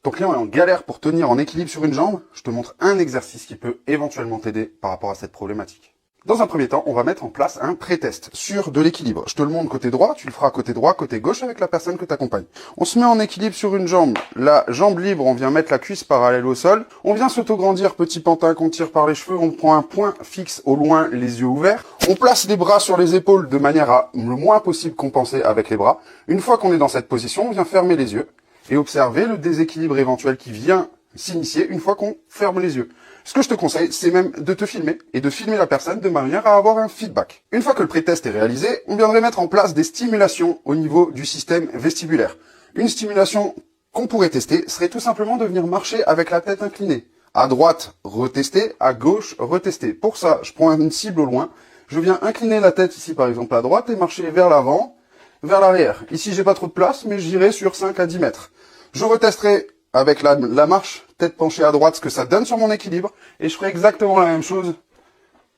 Ton client est en galère pour tenir en équilibre sur une jambe, je te montre un exercice qui peut éventuellement t'aider par rapport à cette problématique. Dans un premier temps, on va mettre en place un pré-test sur de l'équilibre. Je te le montre côté droit, tu le feras côté droit, côté gauche avec la personne que tu accompagnes. On se met en équilibre sur une jambe, la jambe libre, on vient mettre la cuisse parallèle au sol, on vient s'auto-grandir, petit pantin qu'on tire par les cheveux, on prend un point fixe au loin, les yeux ouverts, on place les bras sur les épaules de manière à le moins possible compenser avec les bras. Une fois qu'on est dans cette position, on vient fermer les yeux et observer le déséquilibre éventuel qui vient s'initier une fois qu'on ferme les yeux. Ce que je te conseille, c'est même de te filmer et de filmer la personne de manière à avoir un feedback. Une fois que le pré-test est réalisé, on viendrait mettre en place des stimulations au niveau du système vestibulaire. Une stimulation qu'on pourrait tester serait tout simplement de venir marcher avec la tête inclinée. À droite, retester, à gauche, retester. Pour ça, je prends une cible au loin, je viens incliner la tête ici par exemple à droite et marcher vers l'avant, vers l'arrière. Ici, j'ai pas trop de place, mais j'irai sur 5 à 10 mètres. Je retesterai avec la marche, tête penchée à droite, ce que ça donne sur mon équilibre, et je ferai exactement la même chose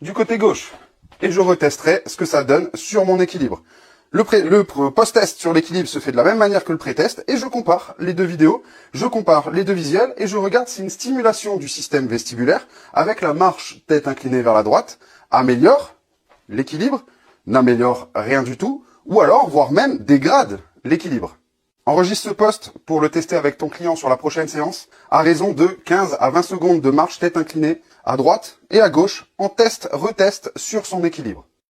du côté gauche. Et je retesterai ce que ça donne sur mon équilibre. Le post-test sur l'équilibre se fait de la même manière que le pré-test, et je compare les deux vidéos, je compare les deux visuels, et je regarde si une stimulation du système vestibulaire, avec la marche tête inclinée vers la droite, améliore l'équilibre, n'améliore rien du tout, ou alors, voire même, dégrade l'équilibre. Enregistre ce post pour le tester avec ton client sur la prochaine séance à raison de 15 à 20 secondes de marche tête inclinée à droite et à gauche en test-retest sur son équilibre.